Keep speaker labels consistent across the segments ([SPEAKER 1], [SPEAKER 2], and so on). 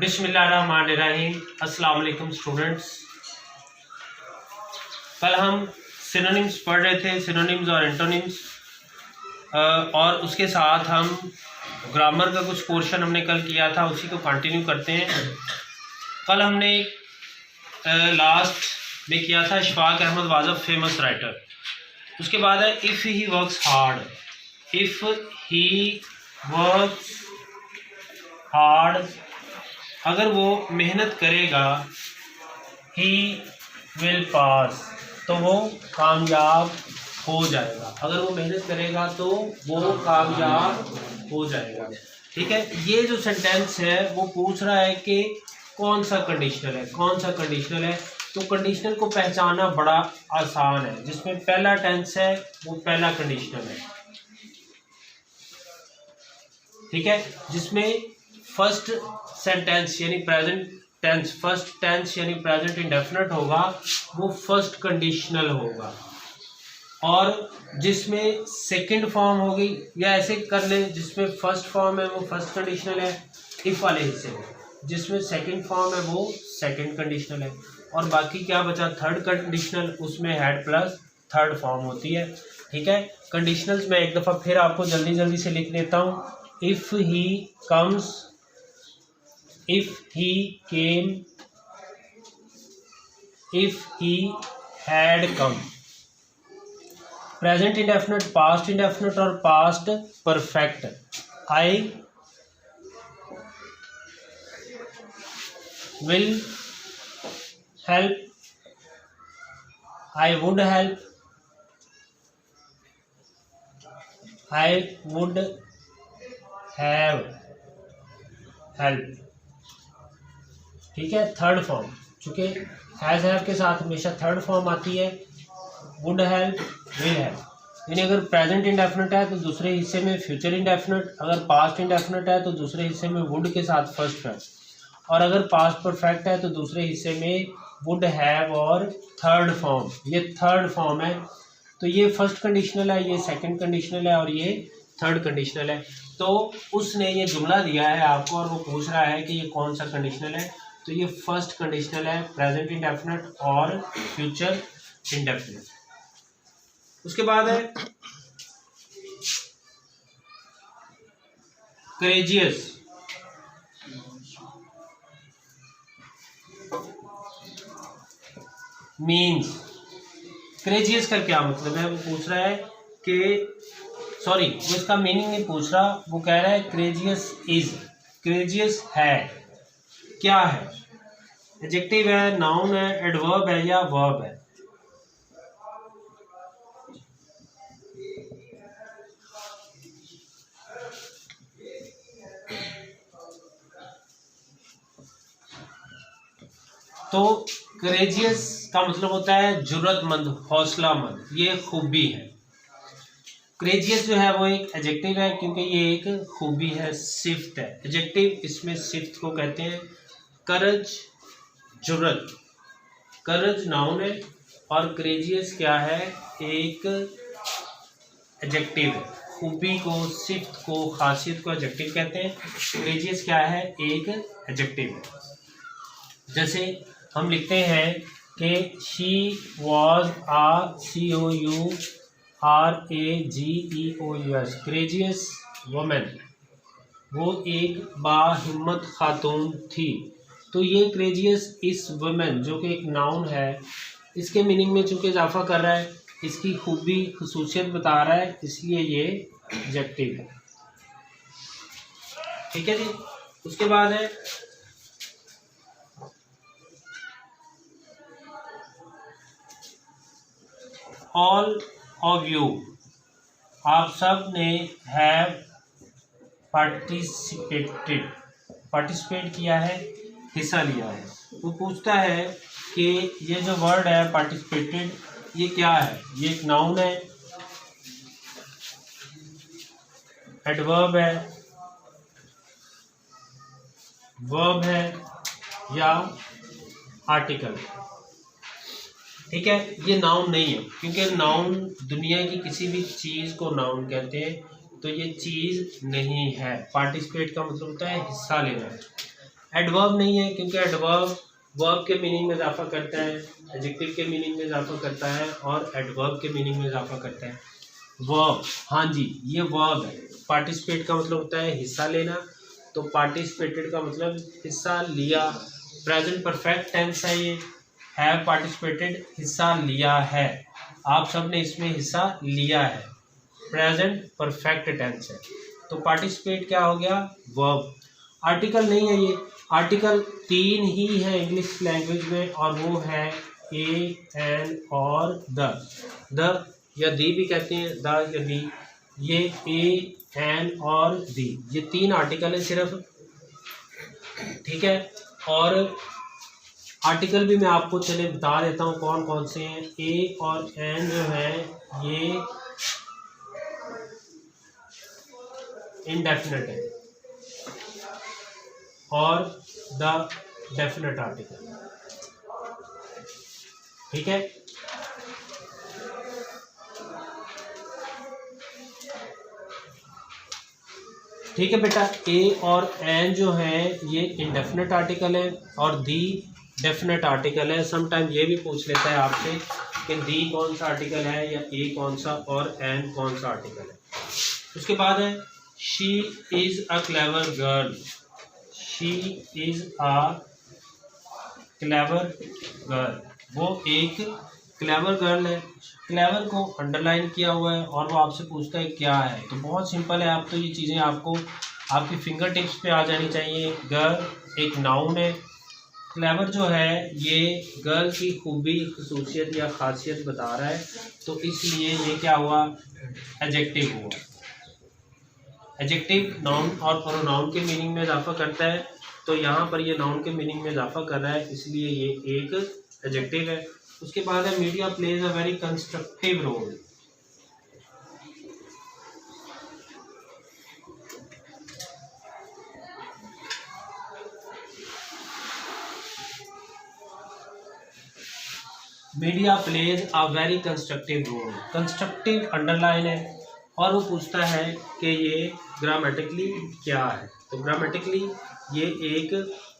[SPEAKER 1] बिस्मिल्लाहिर्रहमानिर्रहीम। अस्सलाम वालेकुम स्टूडेंट्स। कल हम सिनोनिम्स पढ़ रहे थे, सिनोनिम्स और एंटोनिम्स, और उसके साथ हम ग्रामर का कुछ पोर्शन हमने कल किया था, उसी को कंटिन्यू करते हैं। कल हमने लास्ट में किया था Ishfaq Ahmad was a famous writer. उसके बाद है if he works hard. If he works hard, अगर वो मेहनत करेगा, ही विल पास, तो वो कामयाब हो जाएगा। अगर वो मेहनत करेगा तो वो कामयाब हो जाएगा। ठीक है, ये जो सेंटेंस है वो पूछ रहा है कि कौन सा कंडीशनल है, कौन सा कंडीशनल है। तो कंडीशनल को पहचानना बड़ा आसान है। जिसमें पहला टेंस है वो पहला कंडीशनल है। ठीक है, जिसमें फर्स्ट सेंटेंस यानी प्रेजेंट टेंस, फर्स्ट टेंस यानी प्रेजेंट इंडेफिनिट होगा, वो फर्स्ट कंडीशनल होगा। और जिसमें सेकंड फॉर्म होगी, या ऐसे कर ले, जिसमें फर्स्ट फॉर्म है वो फर्स्ट कंडीशनल है इफ वाले हिस्से में, जिसमें सेकंड फॉर्म है वो सेकंड कंडीशनल है, और बाकी क्या बचा थर्ड कंडीशनल, उसमें हैड प्लस थर्ड फॉर्म होती है। ठीक है, कंडीशनल्स मैं एक दफ़ा फिर आपको जल्दी जल्दी से लिख देता हूँ। If he comes, if he came, if he had come। Present indefinite, past indefinite और past perfect. I will help, I would help, I would have helped। ठीक है, थर्ड फॉर्म, चूँकि हैज़ हैव के साथ हमेशा थर्ड फॉर्म आती है। Would help, will help. यानी अगर प्रेजेंट इंडेफिनिट है तो दूसरे हिस्से में फ्यूचर इंडेफिनिट, अगर पास्ट इंडेफिनिट है तो दूसरे हिस्से में वुड के साथ फर्स्ट फॉर्म, और अगर पास्ट परफेक्ट है तो दूसरे हिस्से में वुड हैव और थर्ड फॉर्म। ये थर्ड फॉर्म है। तो ये फर्स्ट कंडीशनल है, ये सेकंड कंडीशनल है, और ये थर्ड कंडीशनल है। तो उसने ये जुमला दिया है आपको और वो पूछ रहा है कि ये कौन सा कंडीशनल है। तो ये फर्स्ट कंडीशनल है, प्रेजेंट इंडेफिनिट और फ्यूचर इंडेफिनिट। उसके बाद है करेजियस। मीन्स, करेजियस का क्या मतलब है, वो पूछ रहा है कि सॉरी, वो इसका मीनिंग नहीं पूछ रहा, वो कह रहा है करेजियस इज, करेजियस है, क्या है, एडजेक्टिव है, नाउन है, एडवर्ब है या वर्ब है। तो करेजियस का मतलब होता है जुर्रतमंद, हौसलामंद, ये खूबी है। करेजियस जो है वो एक एडजेक्टिव है, क्योंकि ये एक खूबी है, सिफ्त है। एडजेक्टिव इसमें सिफ्त को कहते हैं। करज, जुर्रत, करज नाउन है और करेजियस क्या है, एक एडजेक्टिव है। खूबी को, सिफ्त को, खासियत को एडजेक्टिव कहते हैं। करेजियस क्या है, एक एडजेक्टिव है। जैसे हम लिखते हैं कि she was a courageous courageous women, वो एक बाहिम्मत खातून थी। तो ये करेजियस इस वुमेन जो कि एक नाउन है, इसके मीनिंग में चूंकि इजाफा कर रहा है, इसकी खूबी खुसूसियत बता रहा है, इसलिए ये एडजेक्टिव है। ठीक है जी। उसके बाद है ऑल ऑफ यू, आप सब ने हैव पार्टिसिपेटेड, पार्टिसिपेट किया है, हिस्सा लिया है। वो पूछता है कि ये जो वर्ड है पार्टिसिपेटेड, ये क्या है, ये एक नाउन है, एडवर्ब है, वर्ब है या आर्टिकल। ठीक है, ये नाउन नहीं है, क्योंकि नाउन दुनिया की किसी भी चीज़ को नाउन कहते हैं, तो ये चीज़ नहीं है। पार्टिसिपेट का मतलब होता है हिस्सा लेना है। एडवर्ब नहीं है, क्योंकि एडवर्ब वर्ब के मीनिंग में इजाफा करता है, एडजेक्टिव के मीनिंग में इजाफा करता है और एडवर्ब के मीनिंग में इजाफा करता है। वर्ब, हाँ जी ये वर्ब है। पार्टिसिपेट का मतलब होता है हिस्सा लेना, तो पार्टिसिपेटेड का मतलब हिस्सा लिया। प्रेजेंट परफेक्ट टेंस है ये, हैव पार्टिसिपेटेड हिस्सा लिया है, आप सब ने इसमें हिस्सा लिया है। प्रेजेंट परफेक्ट टेंस है, तो पार्टिसिपेट क्या हो गया, वर्ब। आर्टिकल नहीं है ये, आर्टिकल 3 ही है इंग्लिश लैंग्वेज में, और वो है ए, एन और द या दी भी कहते हैं, द या दी। ये ए, एन और दी, ये 3 आर्टिकल है सिर्फ, ठीक है। और आर्टिकल भी मैं आपको चले बता देता हूँ कौन कौन से हैं। ए और एन जो है ये इनडेफिनेट है, और द डेफिनेट आर्टिकल, ठीक है। ठीक है बेटा, ए और एन जो है ये इनडेफिनेट आर्टिकल है और दी डेफिनेट आर्टिकल है। समटाइम ये भी पूछ लेता है आपसे कि दी कौन सा आर्टिकल है या ए कौन सा और एन कौन सा आर्टिकल है। उसके बाद है she is a clever girl, she is a clever girl, वो एक क्लेवर गर्ल है। क्लेवर को अंडरलाइन किया हुआ है और वो आपसे पूछता है क्या है, तो बहुत सिंपल है। आप तो ये चीज़ें आपको आपकी फिंगर टिप्स पे आ जानी चाहिए। गर्ल एक नाउन है, क्लेवर जो है ये गर्ल की खूबी, खसूसियत या खासियत बता रहा है, तो इसलिए ये क्या हुआ, एडजेक्टिव हुआ। एडजेक्टिव नाउन और प्रोनाउन के मीनिंग में इजाफा करता है, तो यहाँ पर ये नाउन के मीनिंग में इजाफा कर रहा है, इसलिए ये एक एडजेक्टिव है। उसके बाद है media plays a very constructive role. Media plays a very constructive role, constructive underline है और वो पूछता है कि ये ग्रामेटिकली क्या है, तो ग्रामेटिकली ये एक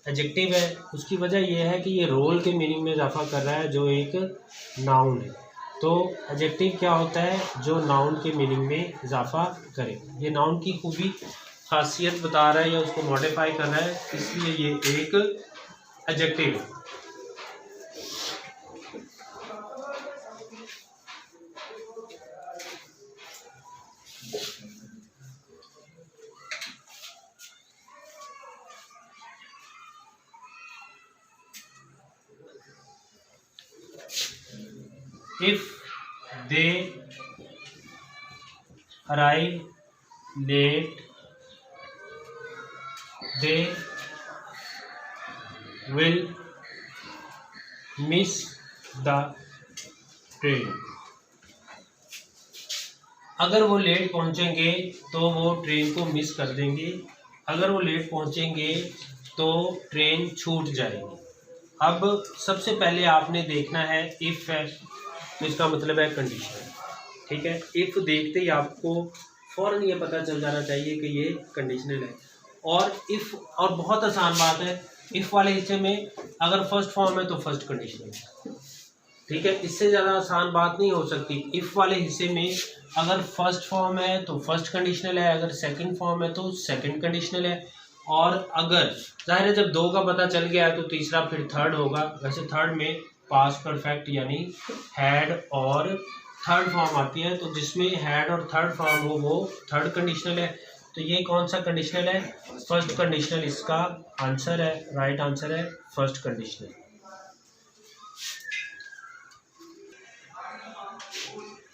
[SPEAKER 1] एडजेक्टिव है। उसकी वजह यह है कि ये रोल के मीनिंग में इजाफा कर रहा है जो एक नाउन है। तो एडजेक्टिव क्या होता है, जो नाउन के मीनिंग में इजाफा करे। ये नाउन की खूबी खासियत बता रहा है या उसको मॉडिफाई कर रहा है, इसलिए ये एक एडजेक्टिव है। If they arrive late, they will miss the train. अगर वो लेट पहुंचेंगे तो वो ट्रेन को मिस कर देंगे, अगर वो लेट पहुंचेंगे तो ट्रेन छूट जाएगी। अब सबसे पहले आपने देखना है इफ़ है, तो इसका मतलब है कंडीशन, ठीक है। इफ़ देखते ही आपको फ़ौरन ये पता चल जाना चाहिए कि ये कंडीशनल है। और इफ़, और बहुत आसान बात है, इफ़ वाले हिस्से में अगर फर्स्ट फॉर्म है तो फर्स्ट कंडीशनल है, ठीक है। इससे ज़्यादा आसान बात नहीं हो सकती। इफ़ वाले हिस्से में अगर फर्स्ट फॉर्म है तो फर्स्ट कंडीशनल है, अगर सेकंड फॉर्म है तो सेकंड कंडीशनल है, और अगर जाहिर है जब 2 का पता चल गया है तो तीसरा फिर थर्ड होगा। वैसे थर्ड में पास्ट परफेक्ट यानी हैड और थर्ड फॉर्म आती है, तो जिसमें हैड और थर्ड फॉर्म हो वो थर्ड कंडीशनल है। तो ये कौन सा कंडीशनल है, फर्स्ट कंडीशनल इसका आंसर है, राइट आंसर है फर्स्ट कंडीशनल।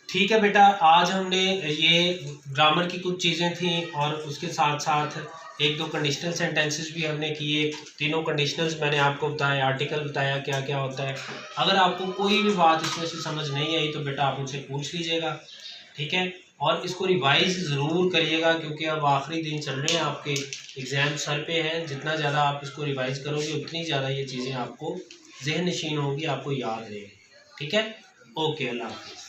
[SPEAKER 1] ठीक है बेटा, आज हमने ये ग्रामर की कुछ चीज़ें थी और उसके साथ साथ 1-2 कंडीशनल सेंटेंसेस भी हमने किए। तीनों कंडीशनल्स मैंने आपको बताया, आर्टिकल बताया क्या क्या होता है। अगर आपको कोई भी बात इसमें से समझ नहीं आई तो बेटा आप मुझसे पूछ लीजिएगा, ठीक है। और इसको रिवाइज ज़रूर करिएगा, क्योंकि अब आखिरी दिन चल रहे हैं, आपके एग्ज़ाम सर पे हैं। जितना ज़्यादा आप इसको रिवाइज करोगे उतनी ज़्यादा ये चीज़ें आपको ज़हन नशीन होंगी, आपको याद रहेगी, ठीक है। ओके, अल्लाह हाफ़िज़।